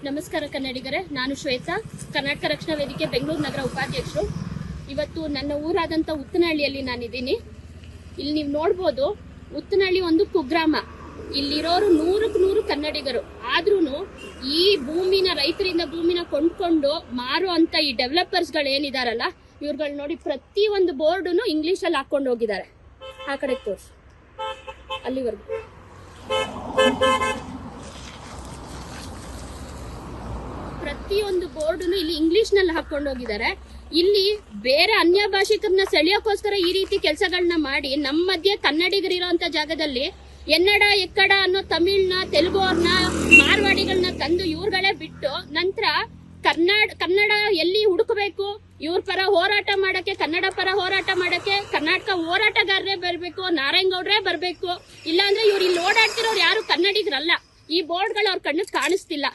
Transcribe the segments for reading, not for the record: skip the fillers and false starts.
ನಮಸ್ಕಾರ ಕನ್ನಡಿಗರೇ, ನಾನು ಶ್ವೇತಾ, ಕರ್ನಾಟಕ ರಕ್ಷಣಾ ವೇದಿಕೆ ಬೆಂಗಳೂರು ನಗರ ಉಪಾಧ್ಯಕ್ಷರು. ಇವತ್ತು ನನ್ನ ಊರಾದಂಥ ಉತ್ತನಹಳ್ಳಿಯಲ್ಲಿ ನಾನಿದ್ದೀನಿ. ಇಲ್ಲಿ ನೀವು ನೋಡ್ಬೋದು, ಉತ್ತನಹಳ್ಳಿ ಒಂದು ಕುಗ್ರಾಮ. ಇಲ್ಲಿರೋರು 100ಕ್ಕೆ 100 ಕನ್ನಡಿಗರು. ಆದ್ರೂ ಈ ಭೂಮಿನ ರೈತರಿಂದ ಭೂಮಿನ ಕೊಂಡ್ಕೊಂಡು ಮಾರೋ ಅಂತ ಈ ಡೆವಲಪರ್ಸ್ಗಳು ಏನಿದಾರಲ್ಲ, ಇವ್ರುಗಳು ನೋಡಿ ಪ್ರತಿ ಒಂದು ಬೋರ್ಡುನು ಇಂಗ್ಲಿಷಲ್ಲಿ ಹಾಕೊಂಡು ಹೋಗಿದ್ದಾರೆ. ಆ ಕಡೆ ತೋರಿಸಿ, ಅಲ್ಲಿವರೆಗೂ ಪ್ರತಿಯೊಂದು ಬೋರ್ಡುನು ಇಲ್ಲಿ ಇಂಗ್ಲಿಷ್ ನಲ್ಲಿ ಹಾಕೊಂಡು ಹೋಗಿದ್ದಾರೆ. ಇಲ್ಲಿ ಬೇರೆ ಅನ್ಯ ಭಾಷಿಕರನ್ನ ಸೆಳೆಯೋಕ್ಕೋಸ್ಕರ ಈ ರೀತಿ ಕೆಲಸಗಳನ್ನ ಮಾಡಿ ನಮ್ಮ ಮಧ್ಯೆ ಕನ್ನಡಿಗರಿರೋಂಥ ಜಾಗದಲ್ಲಿ ಎನ್ನಡ ಎಕ್ಕಡ ಅನ್ನೋ ತಮಿಳ್ನ, ತೆಲುಗು ಅವ್ರನ್ನ, ಮಾರ್ವಾಡಿಗಳನ್ನ ತಂದು ಇವ್ರುಗಳೇ ಬಿಟ್ಟು ನಂತರ ಕನ್ನಡ ಎಲ್ಲಿ ಹುಡುಕಬೇಕು? ಇವ್ರ ಪರ ಹೋರಾಟ ಮಾಡಕ್ಕೆ, ಕನ್ನಡ ಪರ ಹೋರಾಟ ಮಾಡಕ್ಕೆ ಕರ್ನಾಟಕ ಹೋರಾಟಗಾರರೇ ಬರಬೇಕು, ನಾರಾಯಣಗೌಡ್ರೇ ಬರಬೇಕು. ಇಲ್ಲಾಂದ್ರೆ ಇವ್ರು ಇಲ್ಲಿ ಓಡಾಡ್ತಿರೋರು ಯಾರು ಕನ್ನಡಿಗರಲ್ಲ. ಈ ಬೋರ್ಡ್ಗಳು ಅವ್ರ ಕಣ್ಣಿಗೆ ಕಾಣಿಸ್ತಿಲ್ಲ.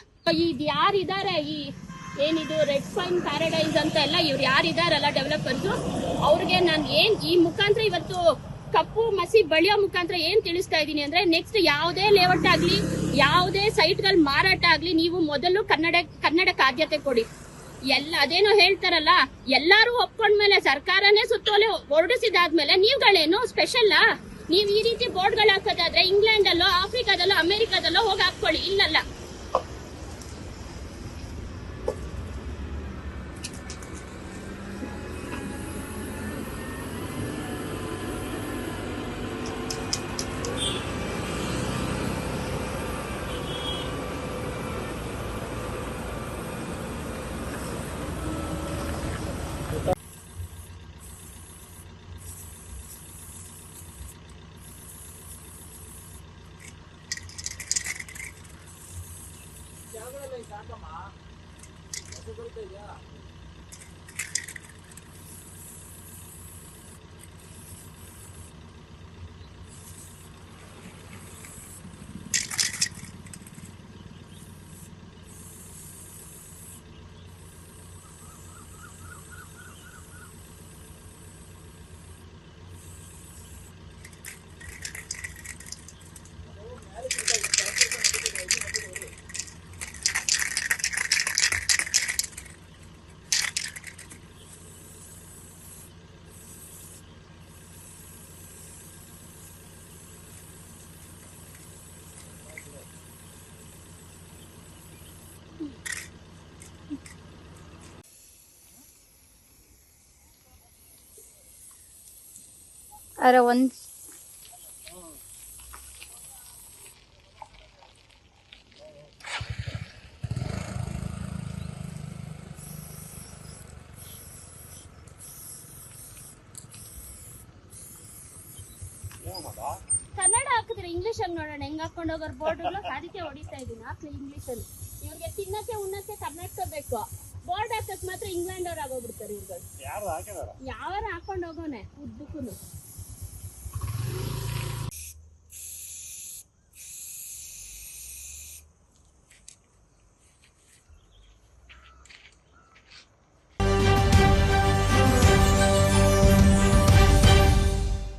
ಇದು ಯಾರಿದ್ದಾರೆ, ಈ ಏನಿದು ರೆಡ್ ಫೈನ್ ಪ್ಯಾರಡೈಸ್ ಅಂತ ಎಲ್ಲ ಇವ್ರು ಯಾರಿದಾರಲ್ಲ ಡೆವಲಪರ್ಸ್, ಅವ್ರಿಗೆ ನಾನು ಈ ಮುಖಾಂತರ ಇವತ್ತು ಕಪ್ಪು ಮಸಿ ಬಳಿಯೋ ಮುಖಾಂತರ ಏನ್ ತಿಳಿಸ್ತಾ ಇದ್ದೀನಿ ಅಂದ್ರೆ, ನೆಕ್ಸ್ಟ್ ಯಾವುದೇ ಲೇಔಟ್ ಆಗ್ಲಿ, ಯಾವುದೇ ಸೈಟ್ಗಳು ಮಾರಾಟ ಆಗ್ಲಿ, ನೀವು ಮೊದಲು ಕನ್ನಡಕ್ಕೆ ಆದ್ಯತೆ ಕೊಡಿ. ಅದೇನೋ ಹೇಳ್ತಾರಲ್ಲ, ಎಲ್ಲಾರು ಒಪ್ಕೊಂಡ್ಮೇಲೆ ಸರ್ಕಾರನೇ ಸುತ್ತೋಲೆ ಹೊರಡಿಸಿದಾದ್ಮೇಲೆ ನೀವುಗಳೇನು ಸ್ಪೆಷಲ್? ನೀವು ಈ ರೀತಿ ಬೋರ್ಡ್ಗಳು ಹಾಕೋದಾದ್ರೆ ಇಂಗ್ಲೆಂಡ್ ಅಲ್ಲೋ, ಆಫ್ರಿಕಾದಲ್ಲೋ, ಅಮೆರಿಕಾದಲ್ಲೋ ಹೋಗಿ ಹಾಕೊಳ್ಳಿ. ಇಲ್ಲಲ್ಲ, ಅರೆ ಒಂದು ಕನ್ನಡ ಹಾಕಿದ್ರೆ ಇಂಗ್ಲಿಷ್ ಅಲ್ಲಿ ನೋಡೋಣ ಹೆಂಗ್ ಹಾಕೊಂಡು ಹೋಗೋರು ಬೋರ್ಡ್ಗಳು. ಅದಕ್ಕೆ ಹೊಡಿತಾ ಇದೀನಿ, ಹಾಕ್ಲಿ ಇಂಗ್ಲಿಷ್ ಅಲ್ಲಿ. ಇವ್ರಿಗೆ ತಿನ್ನಕ್ಕೆ ಉಣ್ಣಕ್ಕೆ ಕರ್ನಾಟಕ ಬೇಕು, ಬೋರ್ಡ್ ಹಾಕಕ್ ಮಾತ್ರ ಇಂಗ್ಲೆಂಡ್ ಅವ್ರು ಆಗೋಗ್ಬಿಡ್ತಾರೆ ಇವ್ರುಗಳು. ಯಾರು ಹಾಕೊಂಡು ಹೋಗೋನೆ ಉದ್ದಕ್ಕೂ.